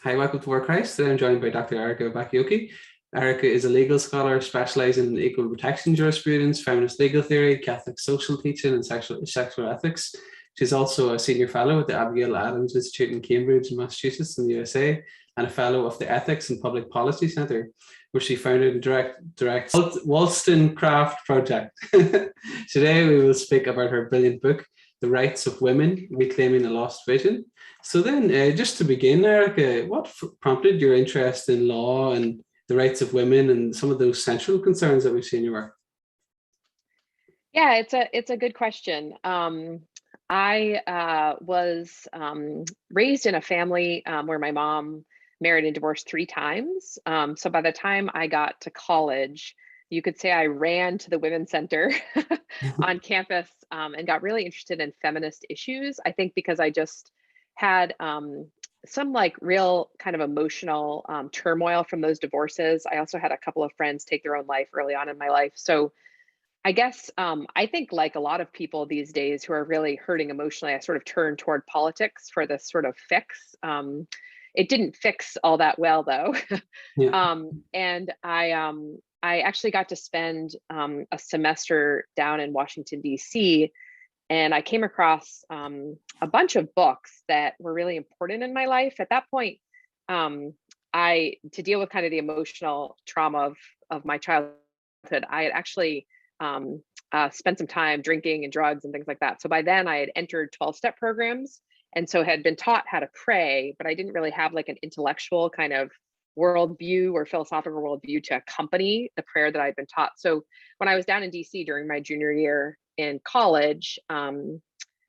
Hi, welcome to Work Christ. Today I'm joined by Dr. Erika Bachiochi. Erika is a legal scholar specializing in equal protection jurisprudence, feminist legal theory, Catholic social teaching, and sexual ethics. She's also a senior fellow at the Abigail Adams Institute in Cambridge, Massachusetts, in the USA, and a fellow of the Ethics and Public Policy Center, where she founded and directs Wollstonecraft Project. Today we will speak about her brilliant book, The Rights of Women, Reclaiming a Lost Vision. So then, just to begin, Erika, what prompted your interest in law and the rights of women and some of those central concerns that we see in your work? Yeah, it's a good question. I was raised in a family where my mom married and divorced 3 times. So by the time I got to college, you could say I ran to the Women's Center on campus and got really interested in feminist issues. I think because I just had some like real kind of emotional turmoil from those divorces. I also had a couple of friends take their own life early on in my life. So I guess I think like a lot of people these days who are really hurting emotionally, I sort of turned toward politics for this sort of fix. It didn't fix all that well though. Yeah. And I actually got to spend a semester down in Washington, DC, and I came across a bunch of books that were really important in my life. At that point, to deal with kind of the emotional trauma of my childhood, I had actually spent some time drinking and drugs and things like that. So by then I had entered 12-step programs, and so had been taught how to pray, but I didn't really have like an intellectual kind of worldview or philosophical worldview to accompany the prayer that I'd been taught. So when I was down in DC during my junior year in college,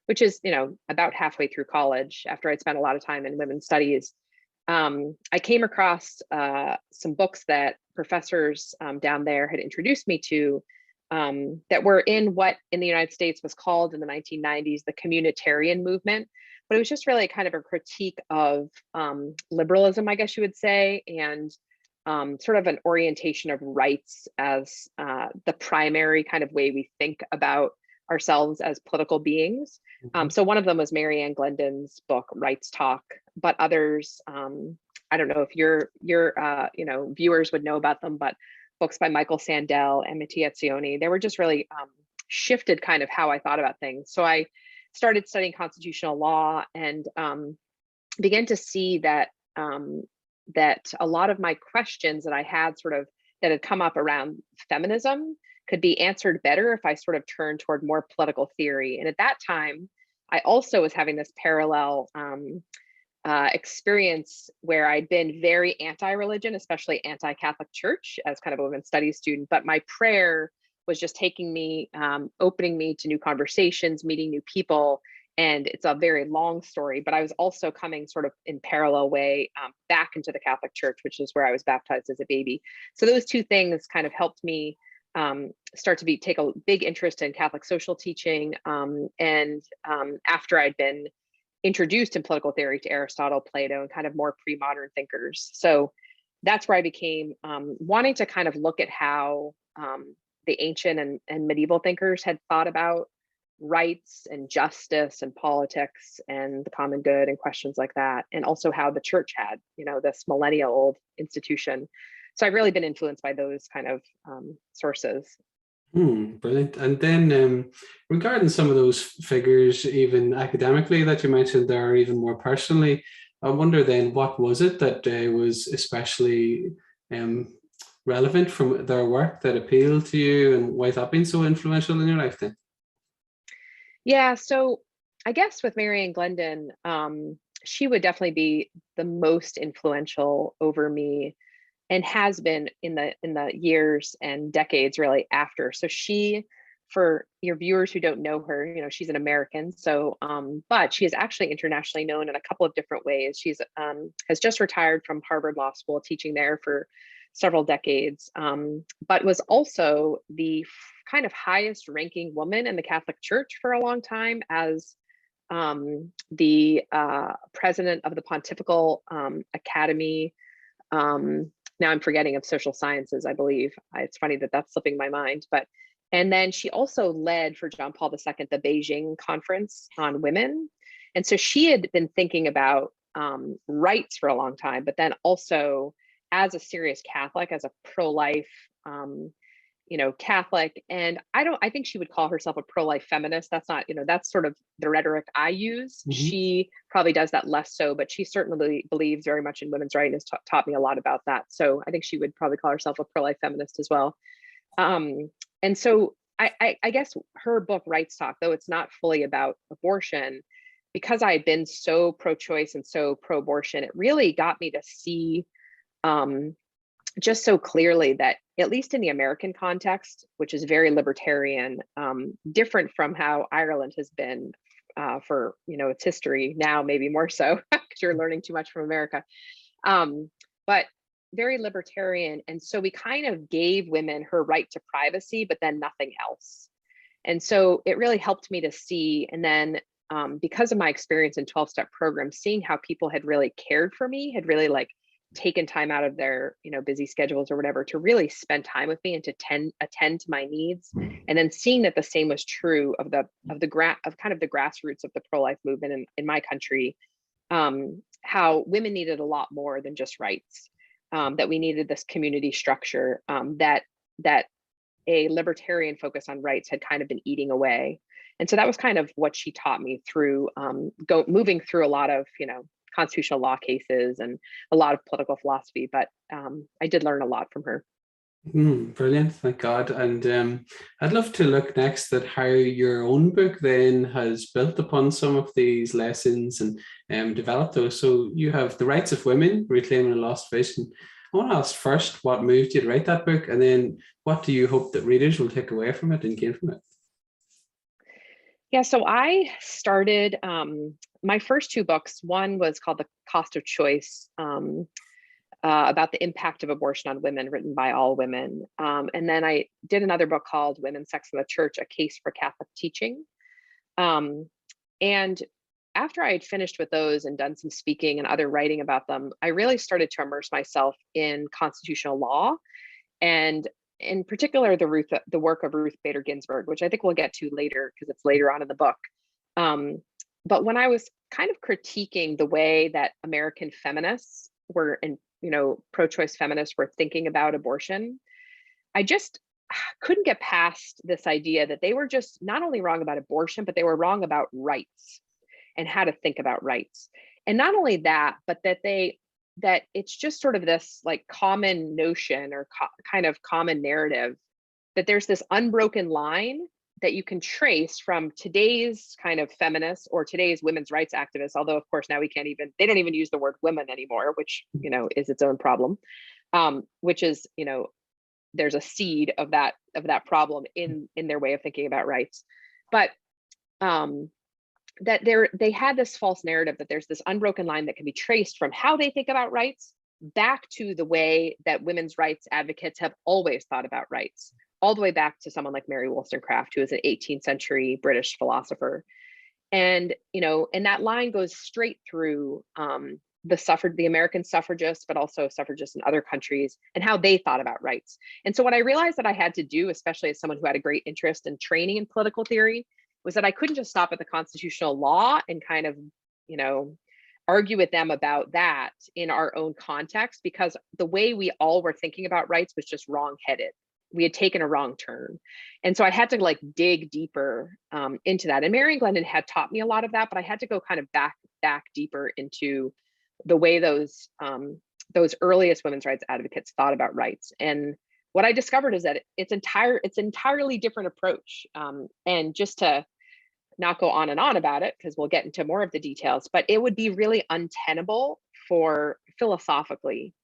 which is, about halfway through college after I'd spent a lot of time in women's studies, I came across some books that professors down there had introduced me to that were in what in the United States was called in the 1990s, the communitarian movement. But it was just really kind of a critique of liberalism, I guess you would say, and sort of an orientation of rights as the primary kind of way we think about ourselves as political beings. So one of them was Mary Ann Glendon's book, Rights Talk, but others, I don't know if your viewers would know about them, but books by Michael Sandel and Mattia Zioni, they were just really shifted kind of how I thought about things. So I started studying constitutional law and began to see that that a lot of my questions that I had that had come up around feminism could be answered better if I sort of turned toward more political theory. And at that time, I also was having this parallel experience where I'd been very anti-religion, especially anti-Catholic Church as kind of a women's studies student, but my prayer was just taking me, opening me to new conversations, meeting new people. And it's a very long story, but I was also coming sort of in parallel way back into the Catholic Church, which is where I was baptized as a baby. So those two things kind of helped me start to take a big interest in Catholic social teaching. And after I'd been introduced in political theory to Aristotle, Plato, and kind of more pre-modern thinkers. So that's where I became wanting to kind of look at how the ancient and medieval thinkers had thought about rights and justice and politics and the common good and questions like that, and also how the church had, this millennia-old institution. So I've really been influenced by those kind of sources. Brilliant. And then regarding some of those figures, even academically that you mentioned there, or even more personally, I wonder then, what was it that was especially relevant from their work that appealed to you, and why that been so influential in your life then? Yeah, so I guess with Mary Ann Glendon, she would definitely be the most influential over me, and has been in the years and decades really after. So she, for your viewers who don't know her, she's an American. So, but she is actually internationally known in a couple of different ways. She's has just retired from Harvard Law School, teaching there for several decades, but was also the kind of highest ranking woman in the Catholic Church for a long time as the president of the Pontifical Academy. Now I'm forgetting of social sciences, I believe. It's funny that that's slipping my mind, and then she also led for John Paul II, the Beijing Conference on Women. And so she had been thinking about rights for a long time, but then also as a serious Catholic, as a pro-life, Catholic. And I think she would call herself a pro-life feminist. That's not, that's sort of the rhetoric I use. Mm-hmm. She probably does that less so, but she certainly believes very much in women's rights and has taught me a lot about that. So I think she would probably call herself a pro-life feminist as well. And so I guess her book, Rights Talk, though it's not fully about abortion, because I had been so pro-choice and so pro-abortion, it really got me to see just so clearly that, at least in the American context, which is very libertarian, different from how Ireland has been for its history now, maybe more so because you're learning too much from America, but very libertarian. And so we kind of gave women her right to privacy, but then nothing else. And so it really helped me to see, and then because of my experience in 12-step programs, seeing how people had really cared for me, had really taken time out of their busy schedules or whatever to really spend time with me and to attend to my needs, and then seeing that the same was true of kind of the grassroots of the pro-life movement in my country, how women needed a lot more than just rights, that we needed this community structure, that a libertarian focus on rights had kind of been eating away. And so that was kind of what she taught me through moving through a lot of constitutional law cases and a lot of political philosophy, but I did learn a lot from her. Brilliant, thank God. And I'd love to look next at how your own book then has built upon some of these lessons and developed those. So you have The Rights of Women, Reclaiming a Lost Vision. I want to ask first, what moved you to write that book? And then what do you hope that readers will take away from it and gain from it? Yeah, so I started my first two books. One was called The Cost of Choice, about the impact of abortion on women, written by all women. And then I did another book called Women, Sex, and the Church, A Case for Catholic Teaching. And after I had finished with those and done some speaking and other writing about them, I really started to immerse myself in constitutional law, and in particular, the work of Ruth Bader Ginsburg, which I think we'll get to later because it's later on in the book. But when I was kind of critiquing the way that American feminists were, and pro-choice feminists were thinking about abortion, I just couldn't get past this idea that they were just not only wrong about abortion, but they were wrong about rights and how to think about rights. And not only that, but that it's just sort of this common notion or kind of common narrative that there's this unbroken line that you can trace from today's kind of feminists or today's women's rights activists, although of course now they don't even use the word women anymore, which is its own problem, which is there's a seed of that problem in their way of thinking about rights. But that they had this false narrative that there's this unbroken line that can be traced from how they think about rights back to the way that women's rights advocates have always thought about rights, all the way back to someone like Mary Wollstonecraft, who is an 18th century British philosopher. And and that line goes straight through the American suffragists, but also suffragists in other countries, and how they thought about rights. And so what I realized that I had to do, especially as someone who had a great interest in training in political theory, was that I couldn't just stop at the constitutional law and kind of, argue with them about that in our own context, because the way we all were thinking about rights was just wrong-headed. We had taken a wrong turn. And so I had to dig deeper into that. And Mary and Glendon had taught me a lot of that, but I had to go kind of back deeper into the way those earliest women's rights advocates thought about rights. And what I discovered is that it's entirely different approach. And just to not go on and on about it, because we'll get into more of the details, but it would be really untenable philosophically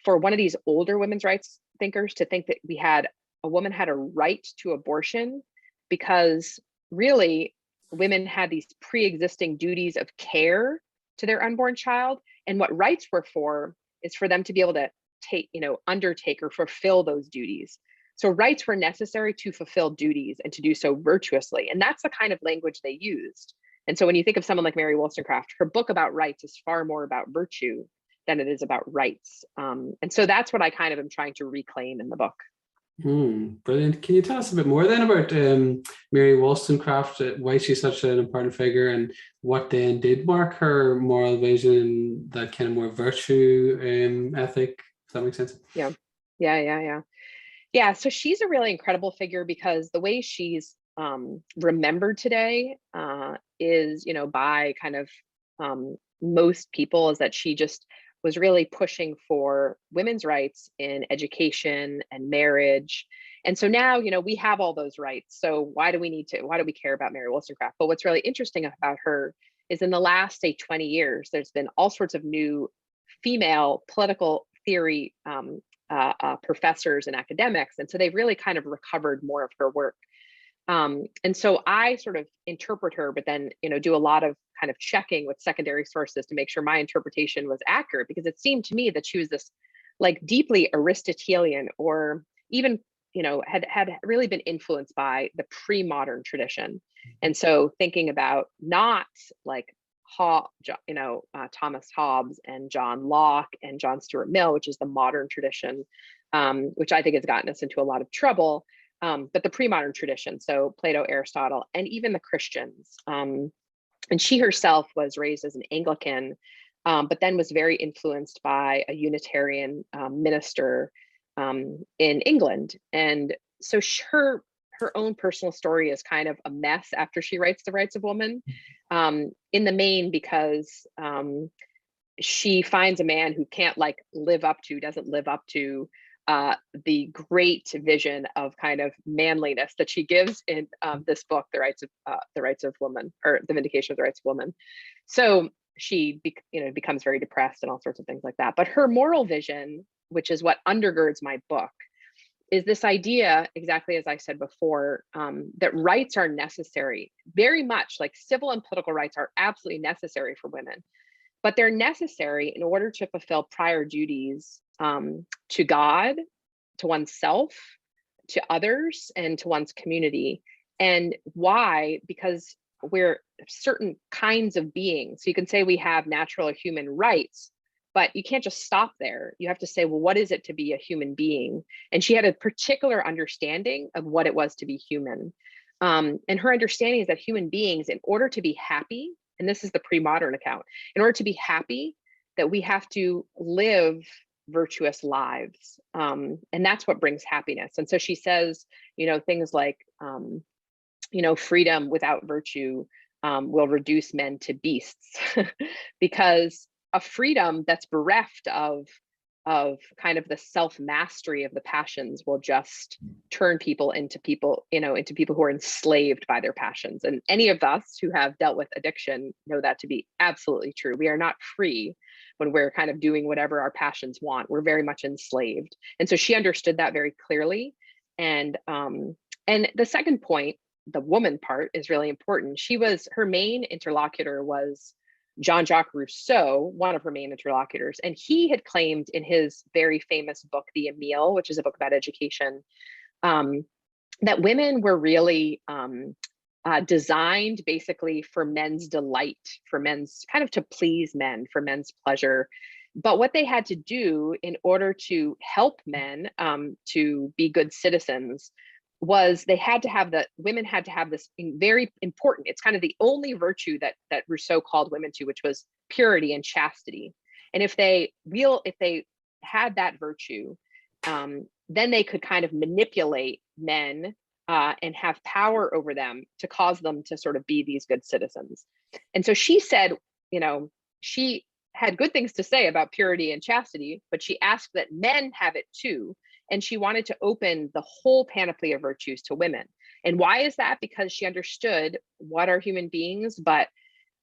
for one of these older women's rights thinkers to think that a woman had a right to abortion, because really women had these pre-existing duties of care to their unborn child. And what rights were for is for them to be able to undertake or fulfill those duties. So rights were necessary to fulfill duties and to do so virtuously. And that's the kind of language they used. And so when you think of someone like Mary Wollstonecraft, her book about rights is far more about virtue than it is about rights. And so that's what I kind of am trying to reclaim in the book. Brilliant. Can you tell us a bit more then about Mary Wollstonecraft, why she's such an important figure, and what then did mark her moral vision, that kind of more virtue ethic, if that makes sense? Yeah, so she's a really incredible figure because the way she's remembered today is, by kind of most people, is that she just was really pushing for women's rights in education and marriage. And so now, we have all those rights. So why do we care about Mary Wollstonecraft? But what's really interesting about her is in the last, say, 20 years, there's been all sorts of new female political theory professors and academics. And so they've really kind of recovered more of her work. And so I sort of interpret her, but then, do a lot of kind of checking with secondary sources to make sure my interpretation was accurate, because it seemed to me that she was this like deeply Aristotelian, or even, had really been influenced by the pre-modern tradition. And so thinking about not like Thomas Hobbes and John Locke and John Stuart Mill, which is the modern tradition, which I think has gotten us into a lot of trouble. But the pre-modern tradition, so Plato, Aristotle, and even the Christians. And she herself was raised as an Anglican, but then was very influenced by a Unitarian minister in England. And so her own personal story is kind of a mess after she writes The Rights of Woman, in the main because she finds a man who can't doesn't live up to the great vision of kind of manliness that she gives in this book, The Rights of Woman, or The Vindication of the Rights of Woman. So she becomes very depressed and all sorts of things like that. But her moral vision, which is what undergirds my book, is this idea, exactly as I said before, that rights are necessary, very much like civil and political rights are absolutely necessary for women, but they're necessary in order to fulfill prior duties to God, to oneself, to others, and to one's community. And why? Because we're certain kinds of beings. So you can say we have natural or human rights, but you can't just stop there. You have to say, well, what is it to be a human being? And she had a particular understanding of what it was to be human. And her understanding is that human beings, in order to be happy, and this is the pre-modern account, in order to be happy, that we have to live virtuous lives. And that's what brings happiness. And so she says, things like, freedom without virtue will reduce men to beasts, because a freedom that's bereft of kind of the self-mastery of the passions will just turn people into people who are enslaved by their passions. And any of us who have dealt with addiction know that to be absolutely true. We are not free when we're kind of doing whatever our passions want. We're very much enslaved. And so she understood that very clearly. And the second point, the woman part, is really important. Her main interlocutor was Jean-Jacques Rousseau, one of her main interlocutors. And he had claimed in his very famous book, The Emile, which is a book about education, that women were really designed basically for men's delight, for men's kind of to please men, for men's pleasure. But what they had to do in order to help men to be good citizens was women had to have this very important, it's kind of the only virtue that Rousseau called women to, which was purity and chastity. And if they had that virtue, then they could kind of manipulate men and have power over them to cause them to sort of be these good citizens. And so she said, she had good things to say about purity and chastity, but she asked that men have it too. And she wanted to open the whole panoply of virtues to women. And why is that? Because she understood what are human beings, but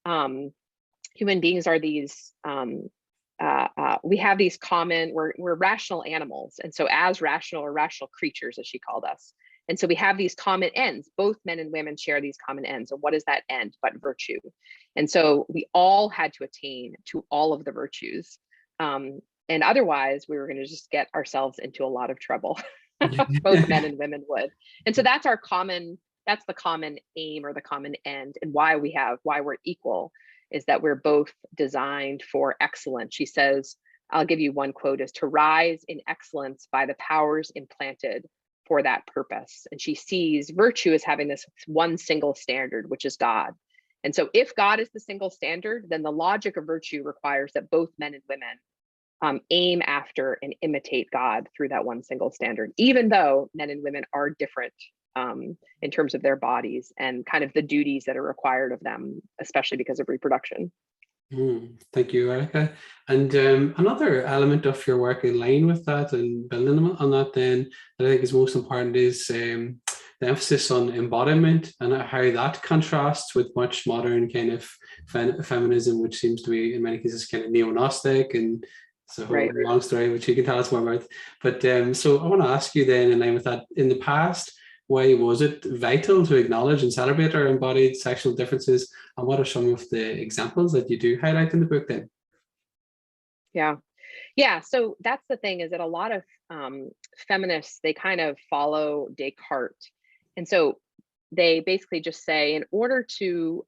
human beings are these, we have these common, we're rational animals. And so as rational creatures, as she called us. And so we have these common ends. Both men and women share these common ends. And what is that end but virtue? And so we all had to attain to all of the virtues. And otherwise, we were going to just get ourselves into a lot of trouble. Both men and women would. And so that's the common aim or the common end. And why we're equal is that we're both designed for excellence. She says, I'll give you one quote, is to rise in excellence by the powers implanted for that purpose. And she sees virtue as having this one single standard, which is God. And so if God is the single standard, then the logic of virtue requires that both men and women aim after and imitate God through that one single standard, even though men and women are different in terms of their bodies and kind of the duties that are required of them, especially because of reproduction. Thank you, Erika. And another element of your work in line with that and building on that then, that I think is most important is the emphasis on embodiment and how that contrasts with much modern kind of feminism, which seems to be in many cases kind of neo-Gnostic, and it's a whole long story which you can tell us more about. But so I want to ask you then, in line with that, in the past, why was it vital to acknowledge and celebrate our embodied sexual differences? And what are some of the examples that you do highlight in the book then? Yeah, so that's the thing, is that a lot of feminists, they kind of follow Descartes. And so they basically just say, in order to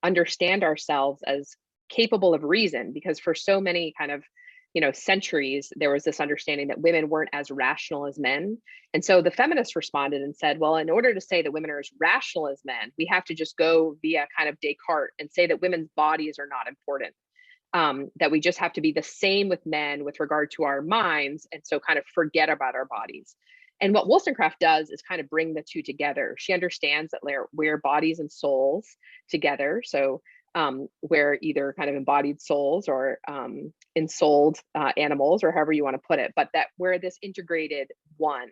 understand ourselves as capable of reason, because for so many kind of centuries, there was this understanding that women weren't as rational as men. And so the feminists responded and said, well, in order to say that women are as rational as men, we have to just go via kind of Descartes and say that women's bodies are not important, that we just have to be the same with men with regard to our minds, and so kind of forget about our bodies. And what Wollstonecraft does is kind of bring the two together. She understands that we're bodies and souls together. So we're either kind of embodied souls or ensouled animals, or however you want to put it, but that we're this integrated one.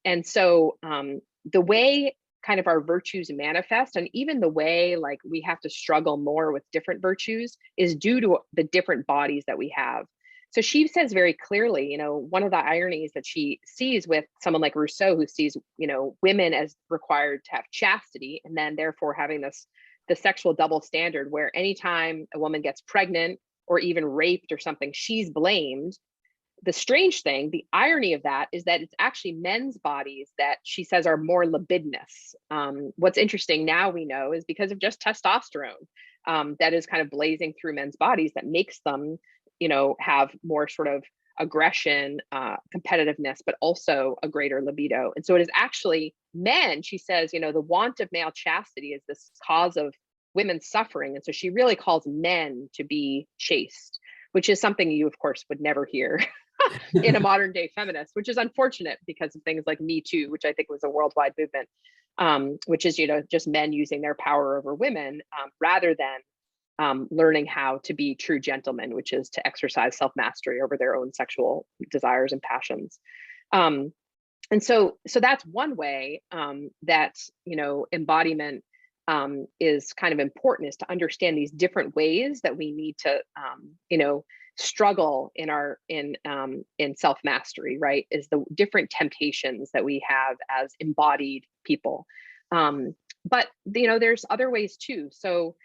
And so the way kind of our virtues manifest, and even the way like we have to struggle more with different virtues, is due to the different bodies that we have. So she says very clearly, one of the ironies that she sees with someone like Rousseau, who sees, women as required to have chastity, and then therefore having the sexual double standard, where anytime a woman gets pregnant or even raped or something, she's blamed. The strange thing, the irony of that, is that it's actually men's bodies that she says are more libidinous. What's interesting now, we know, is because of just testosterone that is kind of blazing through men's bodies, that makes them, have more sort of aggression, competitiveness, but also a greater libido. And so it is actually men, she says, the want of male chastity is this cause of women's suffering. And so she really calls men to be chaste, which is something you, of course, would never hear in a modern day feminist, which is unfortunate because of things like Me Too, which I think was a worldwide movement, which is, just men using their power over women rather than learning how to be true gentlemen, which is to exercise self-mastery over their own sexual desires and passions. And so that's one way that, embodiment is kind of important, is to understand these different ways that we need to, struggle in self-mastery, right? Is the different temptations that we have as embodied people. But, there's other ways too. So,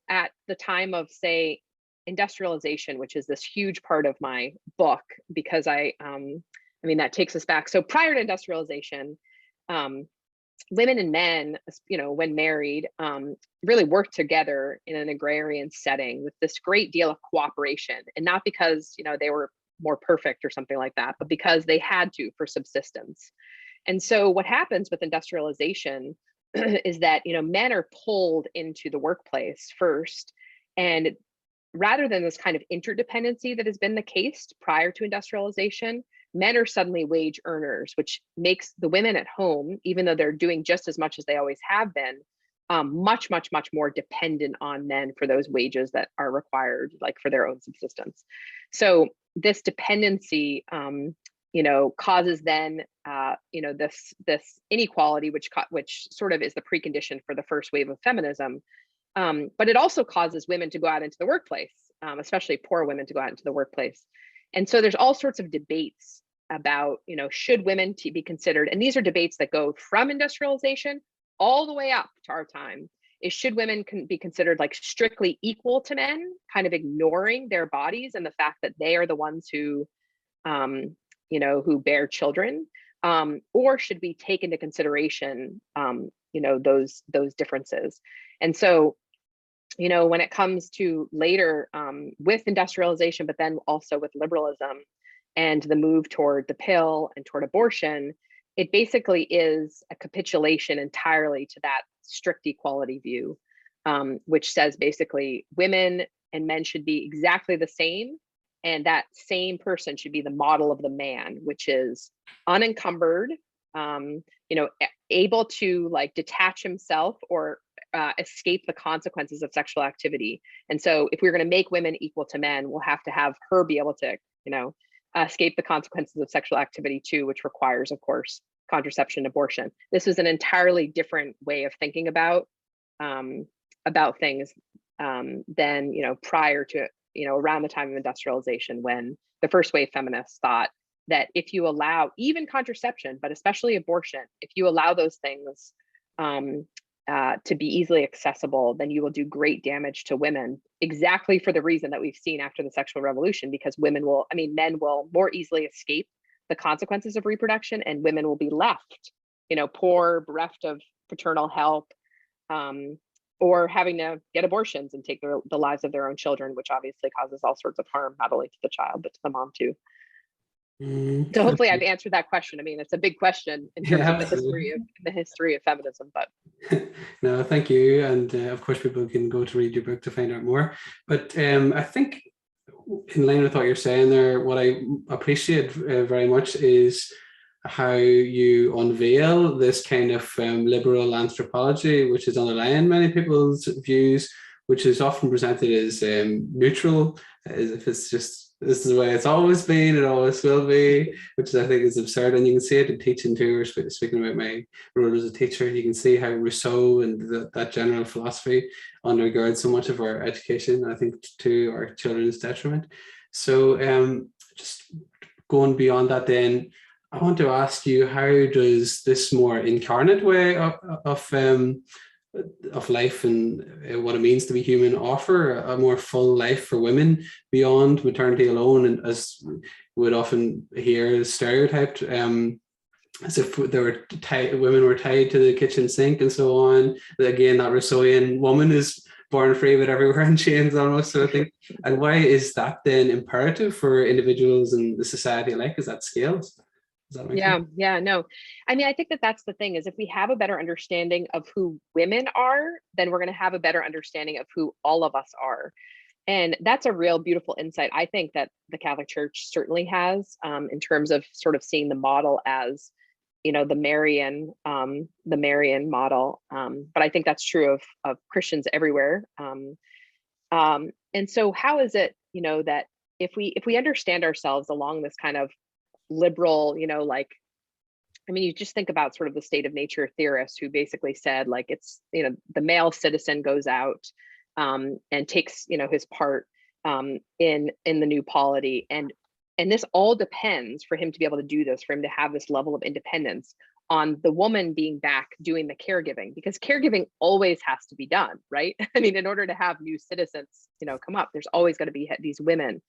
at the time of, say, industrialization, which is this huge part of my book, because that takes us back. So prior to industrialization, women and men, when married, really worked together in an agrarian setting with this great deal of cooperation, and not because, they were more perfect or something like that, but because they had to for subsistence. And so what happens with industrialization is that, men are pulled into the workplace first, and rather than this kind of interdependency that has been the case prior to industrialization, men are suddenly wage earners, which makes the women at home, even though they're doing just as much as they always have been, much, much, much more dependent on men for those wages that are required, like for their own subsistence. So this dependency, causes then, this inequality, which sort of is the precondition for the first wave of feminism. But it also causes women to go out into the workplace, especially poor women to go out into the workplace. And so there's all sorts of debates about, should women be considered, and these are debates that go from industrialization all the way up to our time, is should women be considered like strictly equal to men, kind of ignoring their bodies and the fact that they are the ones who, who bear children, or should we take into consideration, those differences? And so, when it comes to later with industrialization, but then also with liberalism and the move toward the pill and toward abortion, it basically is a capitulation entirely to that strict equality view, which says basically women and men should be exactly the same. And that same person should be the model of the man, which is unencumbered, able to like detach himself or escape the consequences of sexual activity. And so if we're going to make women equal to men, we'll have to have her be able to, escape the consequences of sexual activity too, which requires, of course, contraception, abortion. This was an entirely different way of thinking about things than, prior to, around the time of industrialization, when the first wave feminists thought that if you allow even contraception, but especially abortion, if you allow those things to be easily accessible, then you will do great damage to women, exactly for the reason that we've seen after the sexual revolution, because men will more easily escape the consequences of reproduction, and women will be left, poor, bereft of paternal help, or having to get abortions and take the lives of their own children, which obviously causes all sorts of harm, not only to the child, but to the mom too. So hopefully I've answered that question. I mean, it's a big question in terms of the history of feminism, but. No, thank you. And of course, people can go to read your book to find out more. But I think in line with what you're saying there, what I appreciate very much is how you unveil this kind of liberal anthropology, which is underlying many people's views, which is often presented as neutral, as if it's just, this is the way it's always been, it always will be, which I think is absurd. And you can see it in teaching too. We're speaking about my role as a teacher. You can see how Rousseau and that general philosophy undergirds so much of our education, I think, to our children's detriment. So just going beyond that then, I want to ask you, how does this more incarnate way of life and what it means to be human offer a more full life for women beyond maternity alone, and as we would often hear stereotyped, as if women were tied to the kitchen sink and so on. Again, that Rousseauian woman is born free but everywhere in chains almost, sort of thing. And why is that then imperative for individuals and the society alike? Is that scales? No. I mean, I think that's the thing, is if we have a better understanding of who women are, then we're going to have a better understanding of who all of us are. And that's a real beautiful insight, I think, that the Catholic Church certainly has, in terms of sort of seeing the model as, the Marian model. But I think that's true of Christians everywhere. And so how is it, that if we understand ourselves along this kind of liberal, you just think about sort of the state of nature theorists who basically said, like, it's, the male citizen goes out and takes, his part in the new polity. And this all depends, for him to be able to do this, for him to have this level of independence, on the woman being back doing the caregiving, because caregiving always has to be done, right? I mean, in order to have new citizens, come up, there's always going to be these women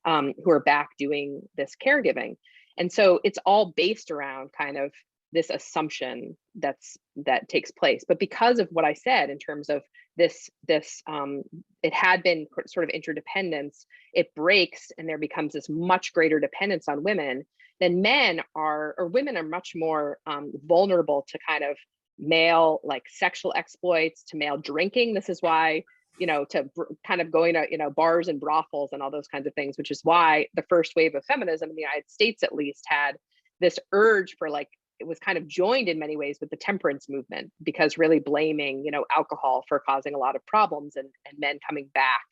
who are back doing this caregiving. And so it's all based around kind of this assumption that takes place. But because of what I said in terms of this it had been sort of interdependence, it breaks and there becomes this much greater dependence on women. Then women are much more vulnerable to kind of male, like, sexual exploits, to male drinking. This is why, kind of going to, bars and brothels and all those kinds of things, which is why the first wave of feminism in the United States, at least, had this urge for, like, it was kind of joined in many ways with the temperance movement, because really blaming, alcohol for causing a lot of problems, and men coming back,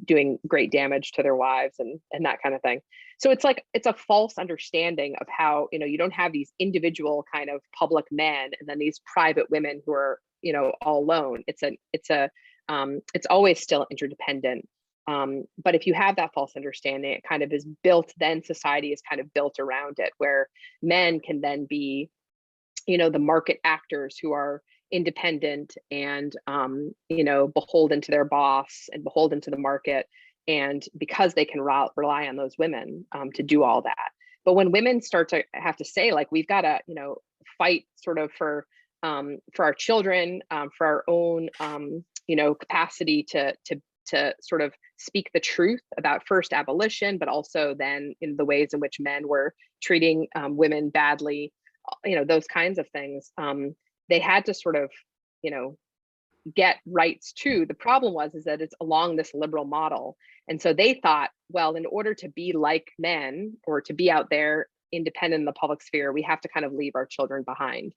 doing great damage to their wives and that kind of thing. So it's like, it's a false understanding of how, you don't have these individual kind of public men and then these private women who are, all alone. It's always still interdependent. But if you have that false understanding, it kind of is built, then society is kind of built around it, where men can then be, the market actors who are independent and, beholden to their boss and beholden to the market. And because they can rely on those women to do all that. But when women start to have to say, like, we've got to, fight sort of for our children, for our own, capacity to to sort of speak the truth about first abolition, but also then in the ways in which men were treating women badly, those kinds of things. They had to sort of, get rights too. The problem is that it's along this liberal model. And so they thought, well, in order to be like men or to be out there independent in the public sphere, we have to kind of leave our children behind.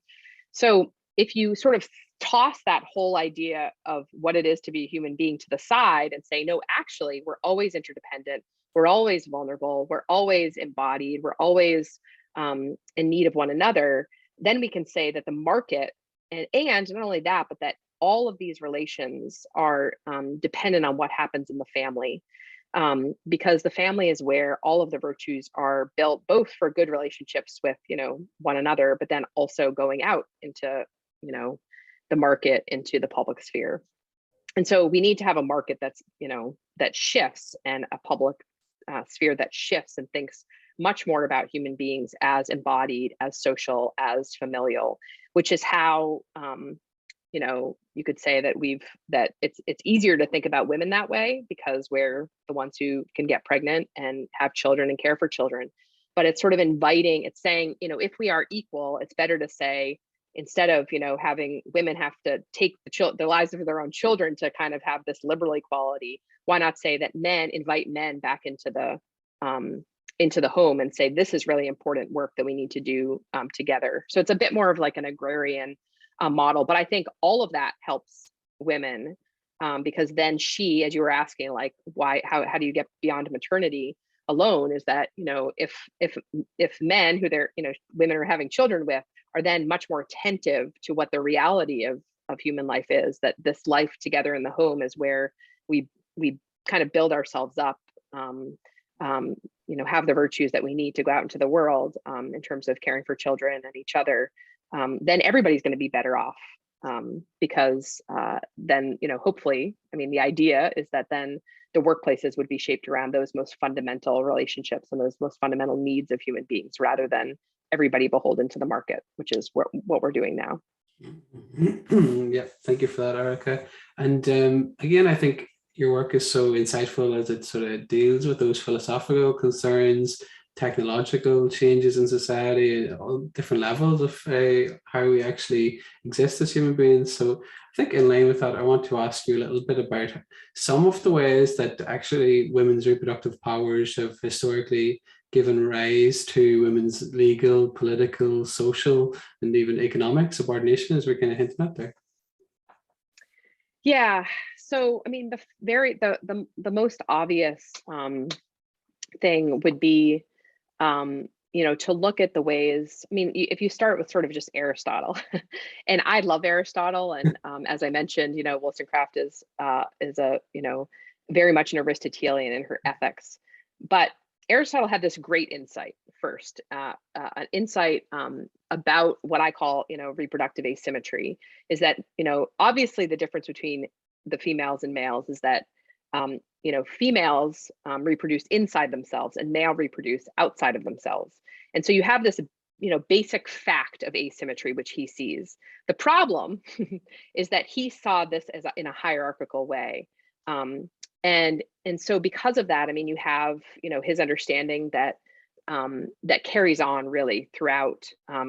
So if you sort of toss that whole idea of what it is to be a human being to the side and say, no, actually, we're always interdependent, we're always vulnerable, we're always embodied, we're always in need of one another, then we can say that the market, and not only that, but that all of these relations are dependent on what happens in the family, because the family is where all of the virtues are built, both for good relationships with one another, but then also going out into the market, into the public sphere. And so we need to have a market that's that shifts, and a public sphere that shifts and thinks much more about human beings as embodied, as social, as familial, which is how you could say that it's easier to think about women that way because we're the ones who can get pregnant and have children and care for children. But it's sort of inviting, it's saying, if we are equal, it's better to say, instead of having women have to take the lives of their own children to kind of have this liberal equality, why not say that men invite men back into the home and say, this is really important work that we need to do together. So it's a bit more of like an agrarian model, but I think all of that helps women because then she, as you were asking, like how do you get beyond maternity alone, is that if men who women are having children with are then much more attentive to what the reality of human life is, that this life together in the home is where we kind of build ourselves up, have the virtues that we need to go out into the world in terms of caring for children and each other, then everybody's going to be better off because then, hopefully, the idea is that then the workplaces would be shaped around those most fundamental relationships and those most fundamental needs of human beings, rather than everybody beholden to the market, which is what we're doing now. Yeah, thank you for that, Erika. And again, I think your work is so insightful as it sort of deals with those philosophical concerns, technological changes in society, all different levels of how we actually exist as human beings. So I think in line with that, I want to ask you a little bit about some of the ways that actually women's reproductive powers have historically given rise to women's legal, political, social, and even economic subordination, as we're kind of hinting at there. Yeah. So, the most obvious thing would be, to look at the ways, if you start with sort of just Aristotle, and I love Aristotle, and as I mentioned, Wollstonecraft is a, very much an Aristotelian in her ethics, but Aristotle had this great insight first, an insight about what I call, reproductive asymmetry, is that, obviously the difference between the females and males is that, females reproduce inside themselves and male reproduce outside of themselves. And so you have this, basic fact of asymmetry, which he sees. The problem is that he saw this as in a hierarchical way. And so because of that, you have, his understanding that that carries on really throughout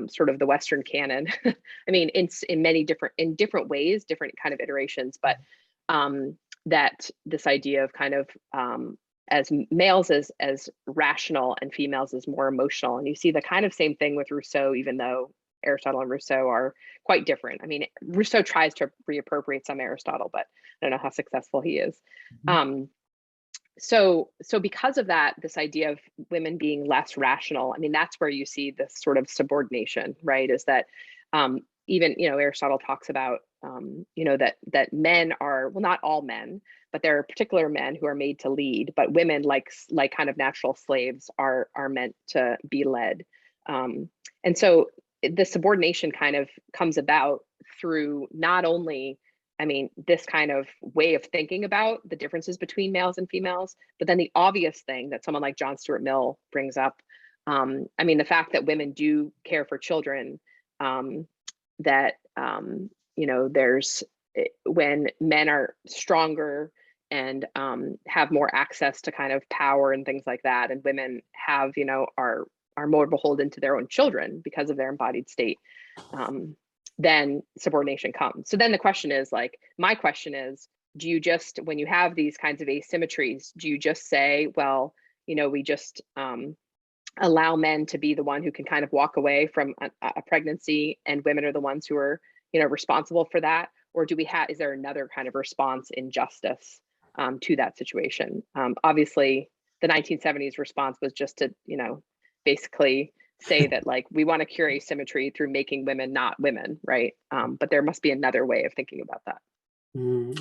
sort of the Western canon. In many different ways, different kind of iterations, but that this idea of kind of as males as rational and females as more emotional. And you see the kind of same thing with Rousseau, even though Aristotle and Rousseau are quite different. Rousseau tries to reappropriate some Aristotle, but I don't know how successful he is. Mm-hmm. So because of that, this idea of women being less rational, that's where you see this sort of subordination, right? Is that even, Aristotle talks about, that men are, well, not all men, but there are particular men who are made to lead, but women, like kind of natural slaves, are meant to be led. And so the subordination kind of comes about through not only, this kind of way of thinking about the differences between males and females, but then the obvious thing that someone like John Stuart Mill brings up, the fact that women do care for children, that, there's, when men are stronger and have more access to kind of power and things like that. And women have, are more beholden to their own children because of their embodied state, then subordination comes. So then the question is like, my question is, do you just, when you have these kinds of asymmetries, do you just say, well, we just allow men to be the one who can kind of walk away from a pregnancy, and women are the ones who are, responsible for that? Or do we have, is there another kind of response in justice to that situation? Obviously, the 1970s response was just to, basically say that like, we want to cure asymmetry through making women not women, right? But there must be another way of thinking about that.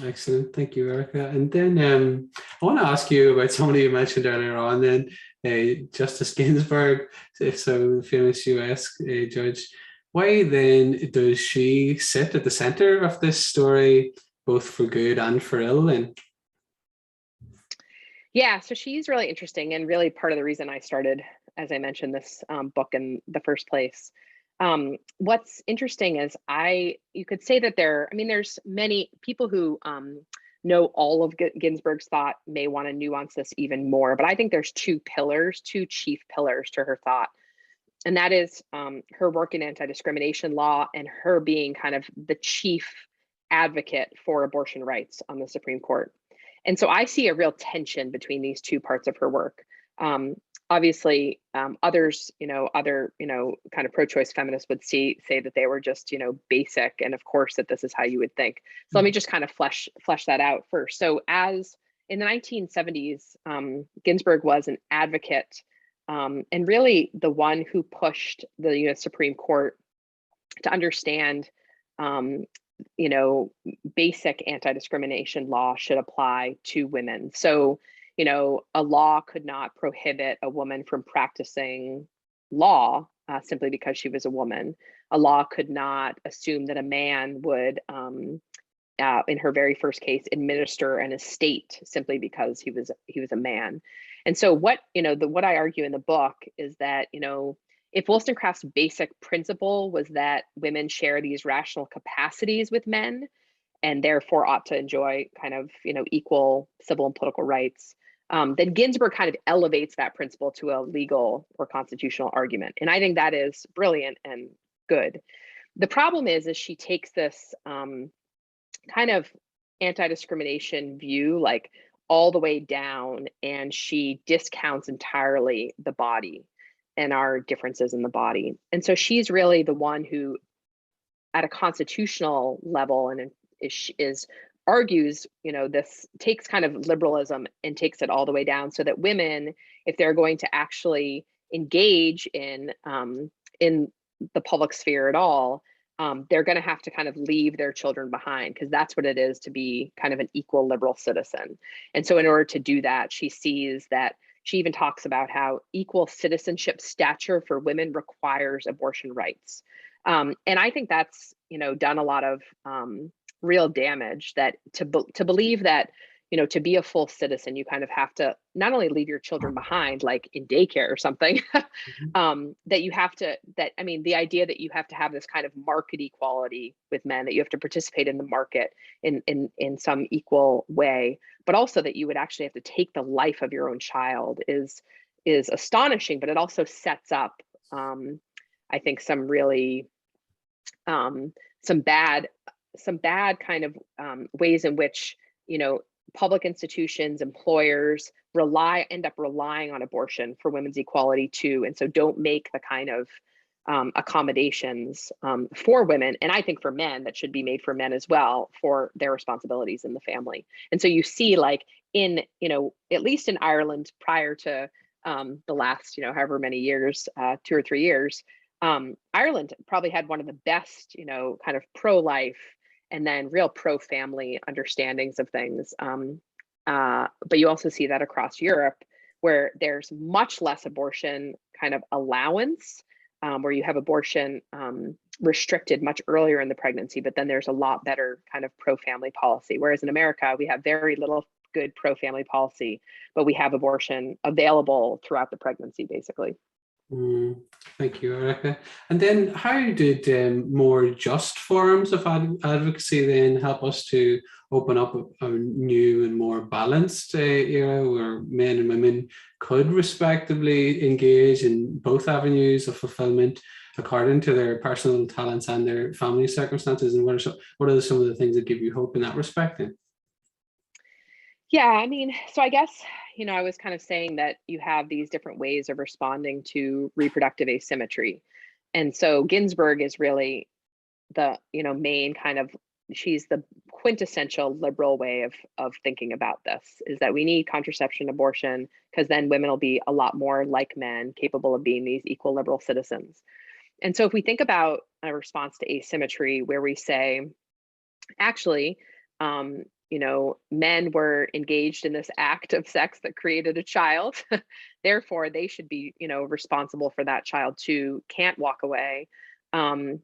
Excellent. Thank you, Erika. And then I want to ask you about somebody you mentioned earlier on, then Justice Ginsburg, so famous US judge. Why then does she sit at the center of this story, both for good and for ill? And yeah, so she's really interesting, and really part of the reason I started, as I mentioned, this book in the first place. What's interesting is you could say that there's many people who know all of Ginsburg's thought may want to nuance this even more, but I think there's two chief pillars to her thought. And that is her work in anti-discrimination law and her being kind of the chief advocate for abortion rights on the Supreme Court. And so I see a real tension between these two parts of her work. Obviously, others, other, kind of pro-choice feminists would say that they were just, basic, and of course that this is how you would think. So let me just kind of flesh that out first. So as in the 1970s, Ginsburg was an advocate and really the one who pushed the US Supreme Court to understand, basic anti-discrimination law should apply to women. So, a law could not prohibit a woman from practicing law simply because she was a woman. A law could not assume that a man would, in her very first case, administer an estate simply because he was a man. And so what I argue in the book is that if Wollstonecraft's basic principle was that women share these rational capacities with men and therefore ought to enjoy kind of equal civil and political rights, then Ginsburg kind of elevates that principle to a legal or constitutional argument. And I think that is brilliant and good. The problem is she takes this kind of anti-discrimination view like all the way down, and she discounts entirely the body and our differences in the body. And so she's really the one who, at a constitutional level, and argues, this takes kind of liberalism and takes it all the way down, so that women, if they're going to actually engage in the public sphere at all, they're going to have to kind of leave their children behind, because that's what it is to be kind of an equal liberal citizen. And so in order to do that, she sees that, she even talks about how equal citizenship stature for women requires abortion rights. And I think that's, done a lot of real damage, that to believe that, to be a full citizen, you kind of have to not only leave your children behind, like in daycare or something, that you have to, the idea that you have to have this kind of market equality with men, that you have to participate in the market in some equal way, but also that you would actually have to take the life of your own child is astonishing. But it also sets up, I think, some really, some bad kind of ways in which, public institutions, employers end up relying on abortion for women's equality too, and so don't make the kind of accommodations for women, and I think for men, that should be made for men as well, for their responsibilities in the family. And so you see, like in, at least in Ireland prior to the last, however many years, 2 or 3 years, Ireland probably had one of the best, kind of pro-life and then real pro-family understandings of things. But you also see that across Europe, where there's much less abortion kind of allowance, where you have abortion restricted much earlier in the pregnancy, but then there's a lot better kind of pro-family policy. Whereas in America, we have very little good pro-family policy, but we have abortion available throughout the pregnancy, basically. Mm, thank you, Erika. And then how did more just forms of advocacy then help us to open up a new and more balanced era where men and women could respectively engage in both avenues of fulfillment according to their personal talents and their family circumstances? And what are some of the things that give you hope in that respect then? Yeah, I mean, so I guess, I was kind of saying that you have these different ways of responding to reproductive asymmetry. And so Ginsburg is really the, main kind of, she's the quintessential liberal way of thinking about this, is that we need contraception, abortion, because then women will be a lot more like men, capable of being these equal liberal citizens. And so if we think about a response to asymmetry where we say, actually, men were engaged in this act of sex that created a child. Therefore, they should be, responsible for that child too, can't walk away. And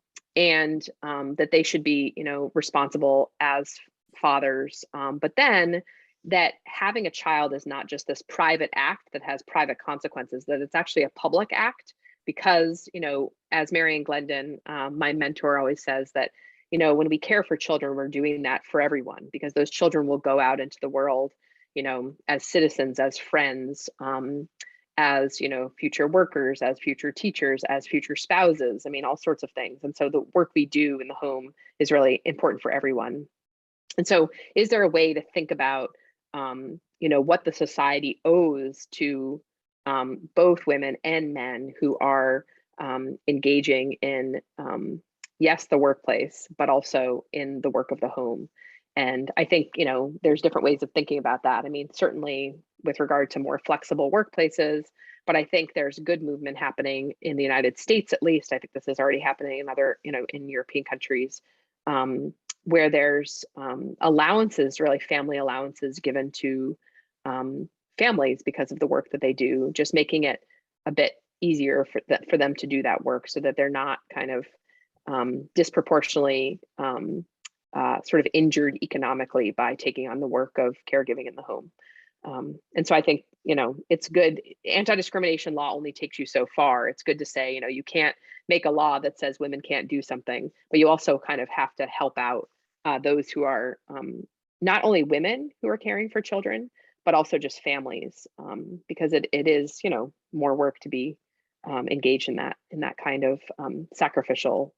that they should be, responsible as fathers. But then that having a child is not just this private act that has private consequences, that it's actually a public act. Because, as Marian Glendon, my mentor, always says that, when we care for children, we're doing that for everyone, because those children will go out into the world, as citizens, as friends, as, future workers, as future teachers, as future spouses. I mean, all sorts of things. And so the work we do in the home is really important for everyone. And so is there a way to think about, what the society owes to both women and men who are engaging in, yes, the workplace, but also in the work of the home? And I think, there's different ways of thinking about that. I mean, certainly with regard to more flexible workplaces, but I think there's good movement happening in the United States, at least. I think this is already happening in other, in European countries, where there's allowances, really family allowances given to families because of the work that they do, just making it a bit easier for them to do that work, so that they're not kind of disproportionately sort of injured economically by taking on the work of caregiving in the home. And so I think, it's good. Anti-discrimination law only takes you so far. It's good to say, you can't make a law that says women can't do something, but you also kind of have to help out those who are not only women who are caring for children, but also just families, because it is, more work to be engaged in that kind of sacrificial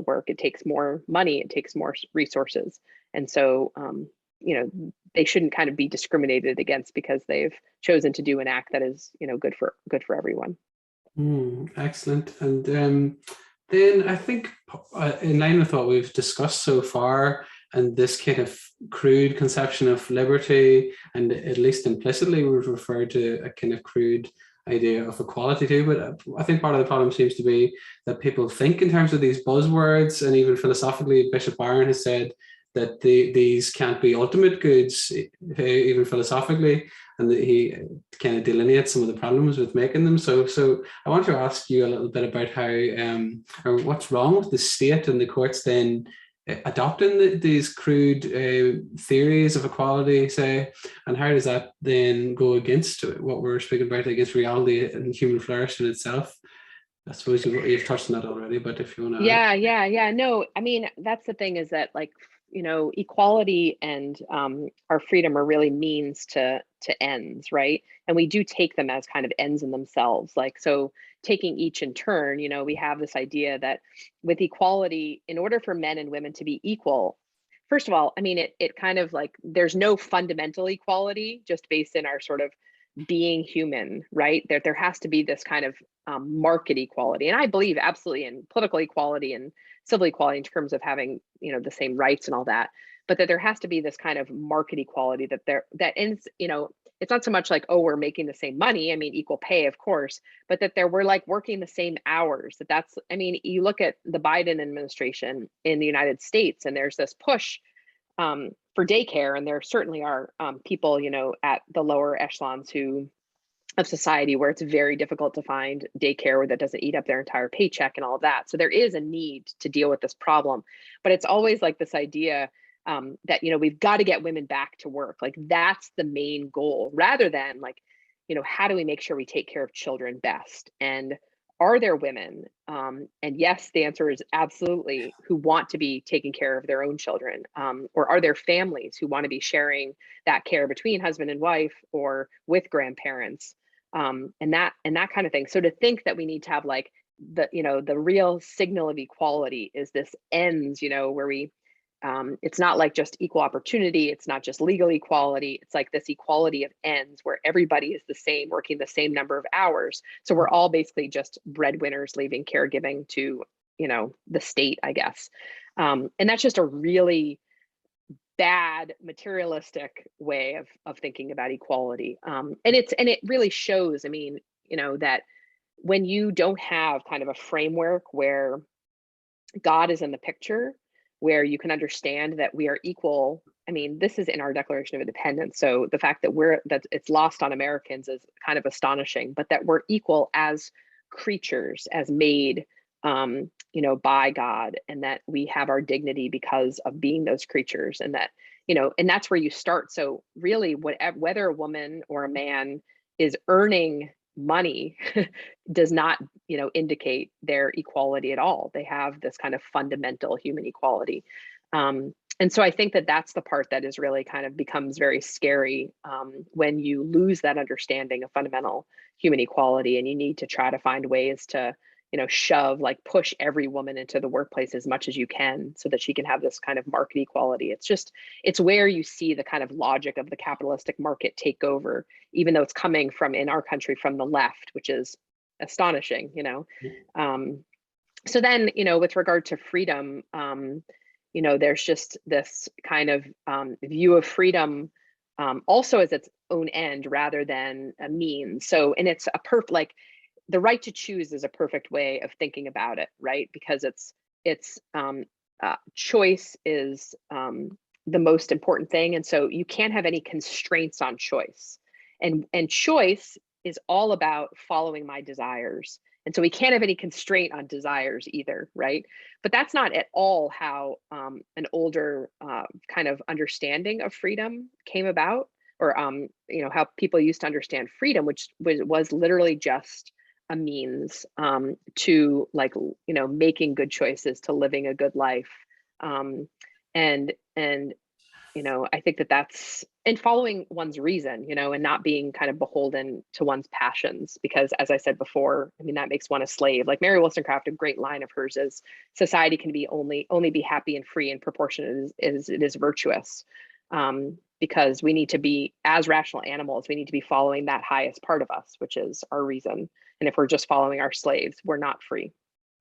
work. It takes more money, it takes more resources. And so, they shouldn't kind of be discriminated against because they've chosen to do an act that is, good for everyone. Excellent. And then I think in line with what we've discussed so far, and this kind of crude conception of liberty, and at least implicitly we've referred to a kind of crude idea of equality too, but I think part of the problem seems to be that people think in terms of these buzzwords, and even philosophically, Bishop Barron has said that these can't be ultimate goods, even philosophically, and that he kind of delineates some of the problems with making them. So I want to ask you a little bit about how, or what's wrong with the state and the courts then adopting these crude theories of equality, say, and how does that then go against what we're speaking about, against reality and human flourishing itself? I suppose you've touched on that already, but if you want to Yeah. No, I mean, that's the thing, is that, like, equality and our freedom are really means to ends, right? And we do take them as kind of ends in themselves. Like, so taking each in turn, we have this idea that with equality, in order for men and women to be equal, first of all, I mean, it kind of like, there's no fundamental equality just based in our sort of being human, right? There has to be this kind of market equality. And I believe absolutely in political equality and civil equality in terms of having, the same rights and all that, but that there has to be this kind of market equality that ends, it's not so much like, oh, we're making the same money. I mean, equal pay, of course, but that we're like working the same hours. I mean, you look at the Biden administration in the United States, and there's this push for daycare, and there certainly are people, at the lower echelons of society where it's very difficult to find daycare that doesn't eat up their entire paycheck and all of that. So there is a need to deal with this problem, but it's always like this idea that, we've got to get women back to work. Like, that's the main goal, rather than like, how do we make sure we take care of children best? And are there women, and yes, the answer is absolutely, who want to be taking care of their own children? Or are there families who want to be sharing that care between husband and wife or with grandparents? And that kind of thing. So to think that we need to have like the real signal of equality is this ends, where we it's not like just equal opportunity. It's not just legal equality. It's like this equality of ends where everybody is the same, working the same number of hours. So we're all basically just breadwinners leaving caregiving to, the state, I guess. And that's just a really bad materialistic way of thinking about equality. And it really shows, that when you don't have kind of a framework where God is in the picture, where you can understand that we are equal. This is in our Declaration of Independence. So the fact that it's lost on Americans is kind of astonishing, but that we're equal as creatures, as made, by God, and that we have our dignity because of being those creatures, and that, and that's where you start. So really, whether a woman or a man is earning money does not indicate their equality at all. They have this kind of fundamental human equality, and so I think that that's the part that is really kind of becomes very scary when you lose that understanding of fundamental human equality, and you need to try to find ways to push every woman into the workplace as much as you can so that she can have this kind of market equality. It's where you see the kind of logic of the capitalistic market take over, even though it's coming from, in our country, from the left, which is astonishing, So then, with regard to freedom, there's just this kind of view of freedom also as its own end rather than a means. So, and it's the right to choose is a perfect way of thinking about it, right? Because choice is the most important thing, and so you can't have any constraints on choice, and choice is all about following my desires, and so we can't have any constraint on desires either, right? But that's not at all how an older kind of understanding of freedom came about, or how people used to understand freedom, which was literally just a means to making good choices, to living a good life, and I think that's and following one's reason, and not being kind of beholden to one's passions, because as I said before, that makes one a slave. Like Mary Wollstonecraft, a great line of hers is, society can be only be happy and free in proportion as it is virtuous. Because we need to be, as rational animals, we need to be following that highest part of us, which is our reason. And if we're just following our slaves, we're not free.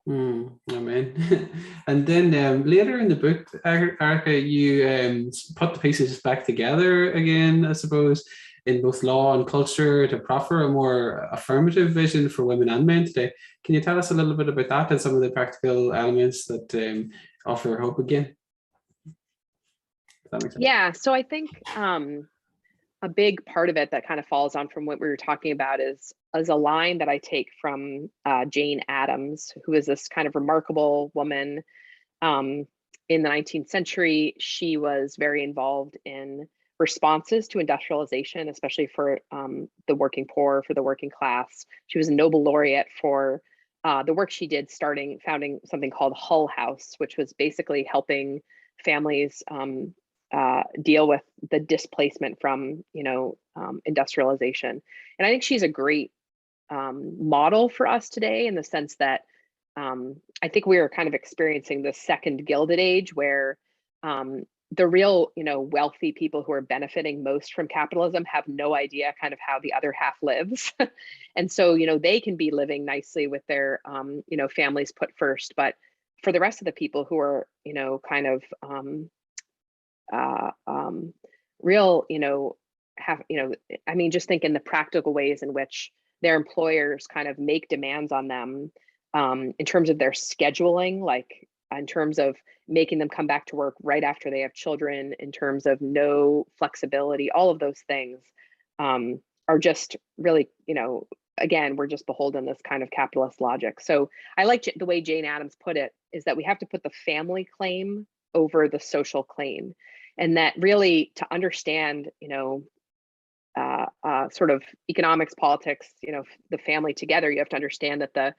Amen. And then later in the book, Erika, you put the pieces back together again, I suppose, in both law and culture to proffer a more affirmative vision for women and men today. Can you tell us a little bit about that and some of the practical elements that offer hope again? Yeah, so I think a big part of it that kind of falls on from what we were talking about is a line that I take from Jane Addams, who is this kind of remarkable woman in the 19th century. She was very involved in responses to industrialization, especially for the working poor, for the working class. She was a Nobel laureate for the work she did founding something called Hull House, which was basically helping families deal with the displacement from industrialization. And I think she's a great model for us today, in the sense that I think we are kind of experiencing the second Gilded Age, where the real wealthy people who are benefiting most from capitalism have no idea kind of how the other half lives. And so they can be living nicely with their families put first, but for the rest of the people who are kind of real, just think in the practical ways in which their employers kind of make demands on them in terms of their scheduling, like in terms of making them come back to work right after they have children, in terms of no flexibility. All of those things are just really, again, we're just beholden to this kind of capitalist logic. So I like the way Jane Addams put it, is that we have to put the family claim over the social claim. And that really, to understand, sort of economics, politics, the family together, you have to understand that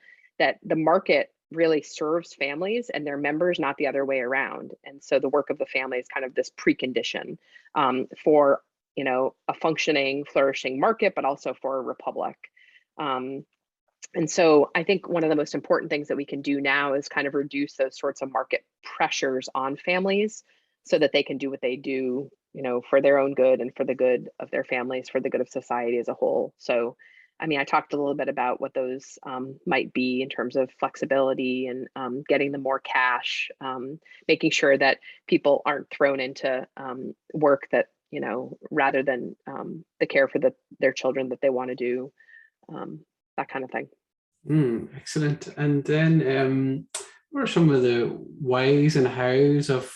the market really serves families and their members, not the other way around. And so the work of the family is kind of this precondition for a functioning, flourishing market, but also for a republic. And so I think one of the most important things that we can do now is kind of reduce those sorts of market pressures on families so that they can do what they do, for their own good and for the good of their families, for the good of society as a whole. So, I mean, I talked a little bit about what those might be in terms of flexibility and getting them more cash, making sure that people aren't thrown into work that, rather than the care for their children that they want to do, that kind of thing. Excellent. And then what are some of the whys and hows of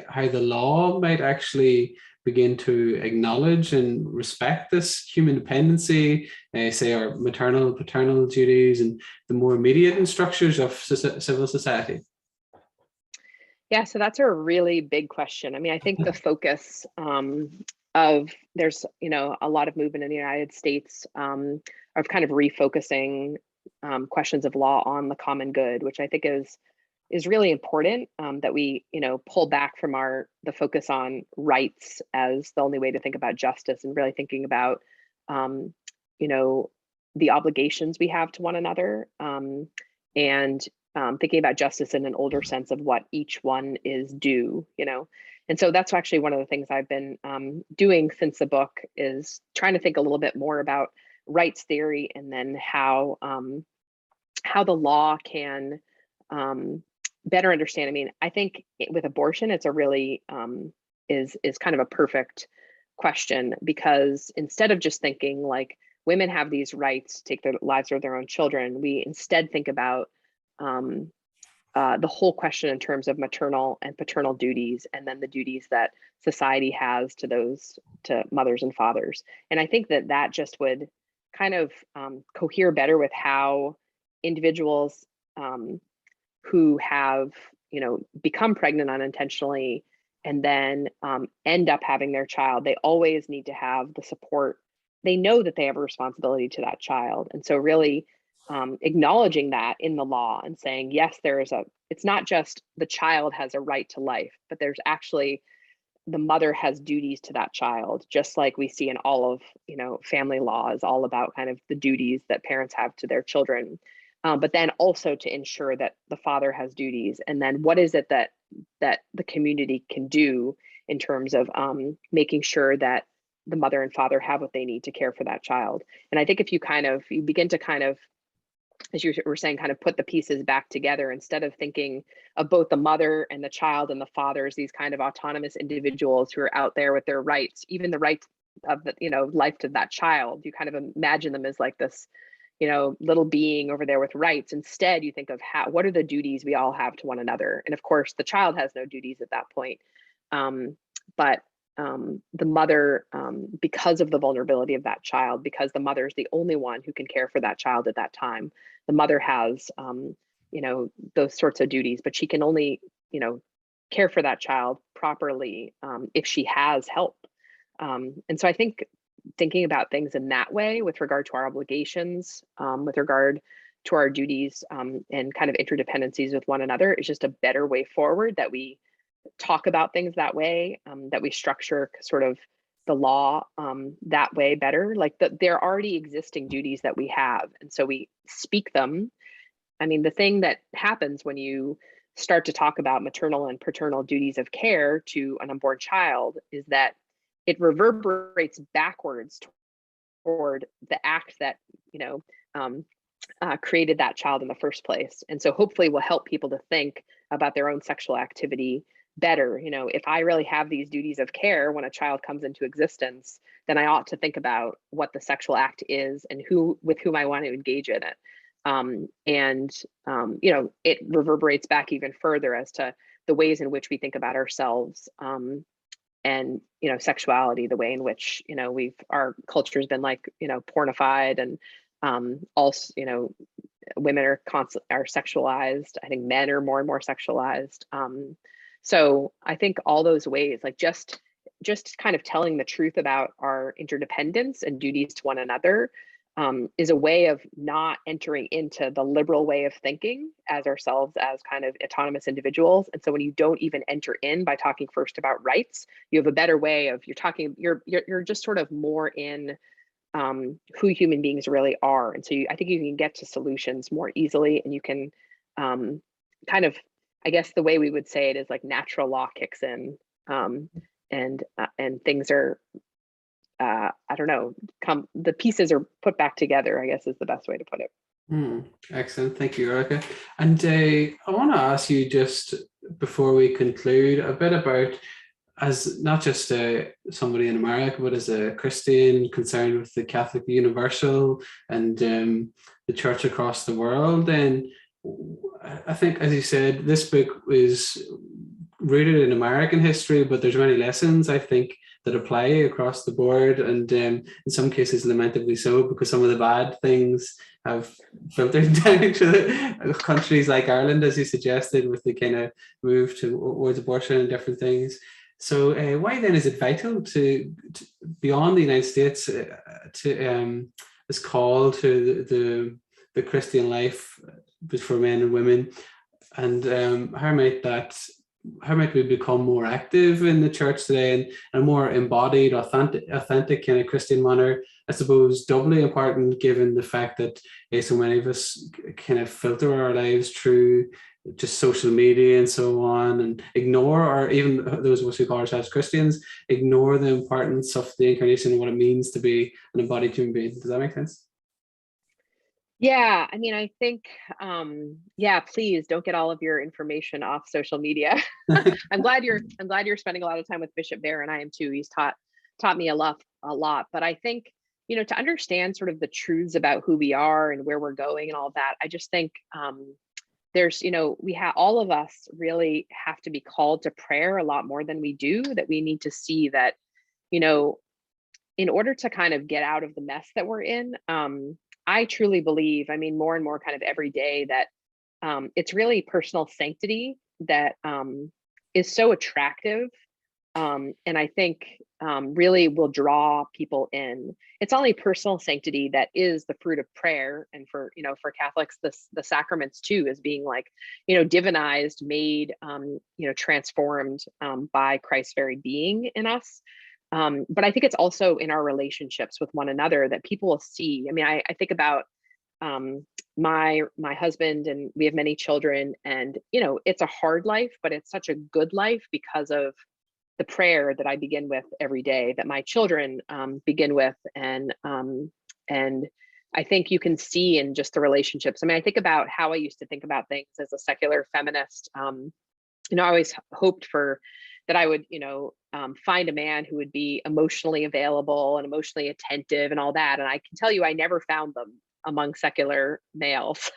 how the law might actually begin to acknowledge and respect this human dependency, say our maternal, paternal duties, and the more immediate structures of civil society? Yeah, so that's a really big question. I mean, I think the focus of there's, a lot of movement in the United States of kind of refocusing questions of law on the common good, which I think is really important, that we, pull back from the focus on rights as the only way to think about justice, and really thinking about, the obligations we have to one another, and thinking about justice in an older sense of what each one is due, And so that's actually one of the things I've been doing since the book, is trying to think a little bit more about rights theory, and then how the law can better understand. I mean, I think with abortion, it's a really is kind of a perfect question, because instead of just thinking like women have these rights to take their lives or their own children, we instead think about the whole question in terms of maternal and paternal duties, and then the duties that society has to mothers and fathers. And I think that just would kind of cohere better with how individuals who have, become pregnant unintentionally and then end up having their child, they always need to have the support. They know that they have a responsibility to that child. And so really acknowledging that in the law and saying, yes, it's not just the child has a right to life, but there's actually the mother has duties to that child, just like we see in all of, family law is all about kind of the duties that parents have to their children. But then also to ensure that the father has duties. And then what is it that the community can do in terms of making sure that the mother and father have what they need to care for that child. And I think if you begin to kind of, as you were saying, kind of put the pieces back together, instead of thinking of both the mother and the child and the father as these kind of autonomous individuals who are out there with their rights, even the rights of the, life to that child, you kind of imagine them as like this, little being over there with rights. Instead, you think of what are the duties we all have to one another? And of course, the child has no duties at that point. But the mother, because of the vulnerability of that child, because the mother is the only one who can care for that child at that time, the mother has, those sorts of duties, but she can only, care for that child properly if she has help. And so I think thinking about things in that way with regard to our obligations, with regard to our duties, and kind of interdependencies with one another is just a better way forward, that we talk about things that way, that we structure sort of the law that way better. Like they're already existing duties that we have, and so we speak them. I mean, the thing that happens when you start to talk about maternal and paternal duties of care to an unborn child is that it reverberates backwards toward the act that created that child in the first place. And so hopefully will help people to think about their own sexual activity better. If I really have these duties of care when a child comes into existence, then I ought to think about what the sexual act is and with whom I want to engage in it. It reverberates back even further as to the ways in which we think about ourselves, and sexuality, the way in which our culture has been pornified, and also women are sexualized. I think men are more and more sexualized. So I think all those ways, like just just kind of telling the truth about our interdependence and duties to one another is a way of not entering into the liberal way of thinking as ourselves as kind of autonomous individuals. And so when you don't even enter in by talking first about rights, you have a better way of, you're just sort of more in who human beings really are. And so I think you can get to solutions more easily, and you can kind of, I guess the way we would say it is like natural law kicks in, and things are, I don't know, the pieces are put back together, I guess is the best way to put it. Excellent. Thank you, Erika. And I want to ask you, just before we conclude, a bit about, as not just somebody in America, but as a Christian concerned with the Catholic Universal and the church across the world. And I think, as you said, this book is rooted in American history, but there's many lessons, I think, that apply across the board, and in some cases lamentably so, because some of the bad things have filtered down to the countries like Ireland, as you suggested, with the kind of move towards abortion and different things. So why then is it vital to beyond the United States, to this call to the Christian life for men and women, and how might we become more active in the church today, and a more embodied, authentic kind of Christian manner? I suppose doubly important given the fact that so many of us kind of filter our lives through just social media and so on, and ignore, or even those of us who call ourselves Christians, ignore the importance of the incarnation and what it means to be an embodied human being. Does that make sense? Yeah, I mean, I think, yeah, please don't get all of your information off social media. I'm glad you're spending a lot of time with Bishop Bear, and I am too. He's taught me a lot. But I think, to understand sort of the truths about who we are and where we're going and all that, I just think there's, all of us really have to be called to prayer a lot more than we do. That we need to see that, in order to kind of get out of the mess that we're in. I truly believe, I mean, more and more kind of every day, that it's really personal sanctity that is so attractive, and I think really will draw people in. It's only personal sanctity that is the fruit of prayer, and for Catholics, the sacraments too, is being like divinized, made, transformed by Christ's very being in us. But I think it's also in our relationships with one another that people will see. I mean, I think about my husband, and we have many children, and it's a hard life, but it's such a good life because of the prayer that I begin with every day, that my children begin with, and I think you can see in just the relationships. I mean, I think about how I used to think about things as a secular feminist. I always hoped that I would, find a man who would be emotionally available and emotionally attentive and all that. And I can tell you, I never found them among secular males.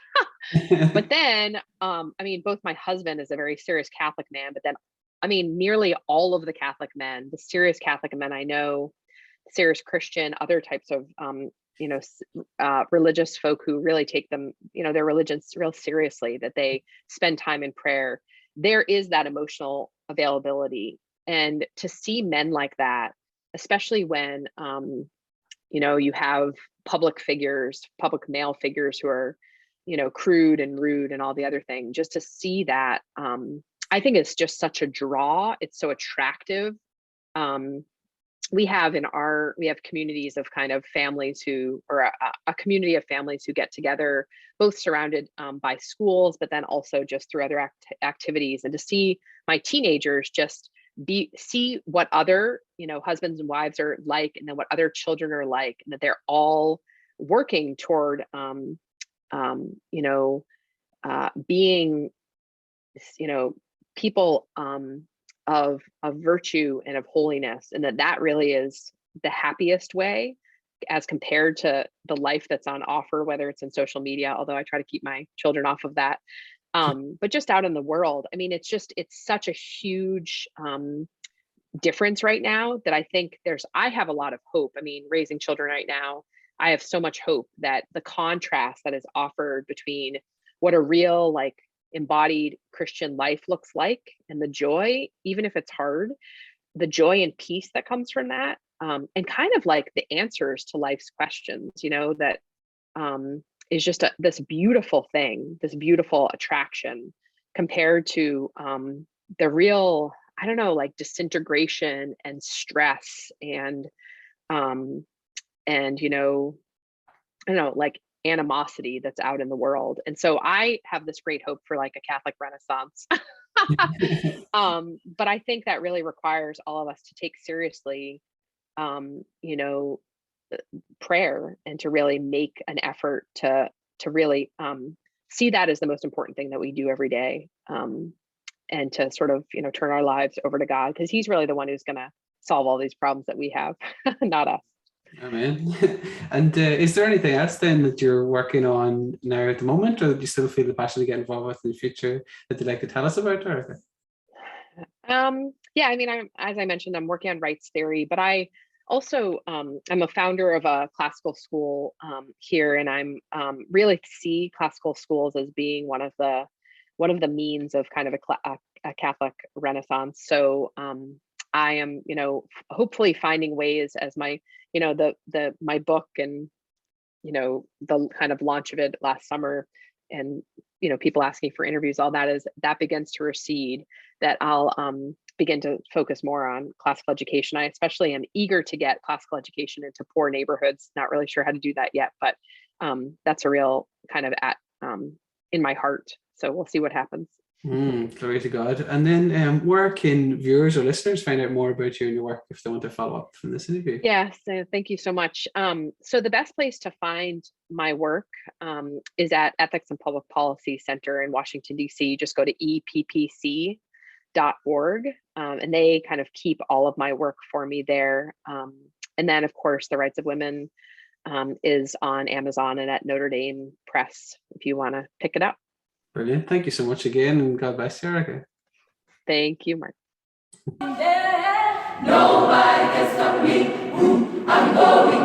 But then, I mean, both my husband is a very serious Catholic man, but then, I mean, nearly all of the Catholic men, the serious Catholic men I know, serious Christian, other types of, religious folk who really take them, their religions real seriously, that they spend time in prayer. There is that emotional availability. And to see men like that, especially when, you have public male figures who are, crude and rude and all the other things, just to see that, I think it's just such a draw. It's so attractive. We have communities of kind of families or a community of families who get together, both surrounded by schools, but then also just through other activities. And to see my teenagers just see what other, husbands and wives are like, and then what other children are like, and that they're all working toward, being, people of virtue and of holiness, and that really is the happiest way, as compared to the life that's on offer, whether it's in social media, although I try to keep my children off of that. But just out in the world, I mean, it's such a huge difference right now, that I think I have a lot of hope. I mean, raising children right now, I have so much hope that the contrast that is offered between what a real, like, embodied Christian life looks like, and the joy, even if it's hard, the joy and peace that comes from that, and kind of like the answers to life's questions, that is just this beautiful thing, this beautiful attraction compared to the real, I don't know, like disintegration and stress and I don't know, like animosity that's out in the world. And so I have this great hope for like a Catholic Renaissance. But I think that really requires all of us to take seriously, prayer, and to really make an effort to really see that as the most important thing that we do every day, and to sort of turn our lives over to God, because He's really the one who's going to solve all these problems that we have, not us. Amen. And is there anything else then that you're working on now at the moment, or do you still feel the passion to get involved with in the future that you'd like to tell us about, Erika? Yeah, I mean, as I mentioned, I'm working on rights theory, but I also I'm a founder of a classical school here, and I'm really see classical schools as being one of the means of kind of a Catholic Renaissance. So I am, hopefully finding ways as my, my book and, the kind of launch of it last summer, and, people asking for interviews, all that, as that begins to recede, that I'll begin to focus more on classical education. I especially am eager to get classical education into poor neighborhoods. Not really sure how to do that yet, but that's a real kind of in my heart. So we'll see what happens. Glory to God. And then where can viewers or listeners find out more about you and your work if they want to follow up from this interview? Yes, thank you so much. So the best place to find my work is at Ethics and Public Policy Center in Washington, D.C. Just go to EPPC.org, and they kind of keep all of my work for me there. And then, of course, The Rights of Women is on Amazon and at Notre Dame Press if you want to pick it up. Brilliant. Thank you so much again, and God bless you, Erika. Thank you, Mark. Nobody can stop me. I'm going.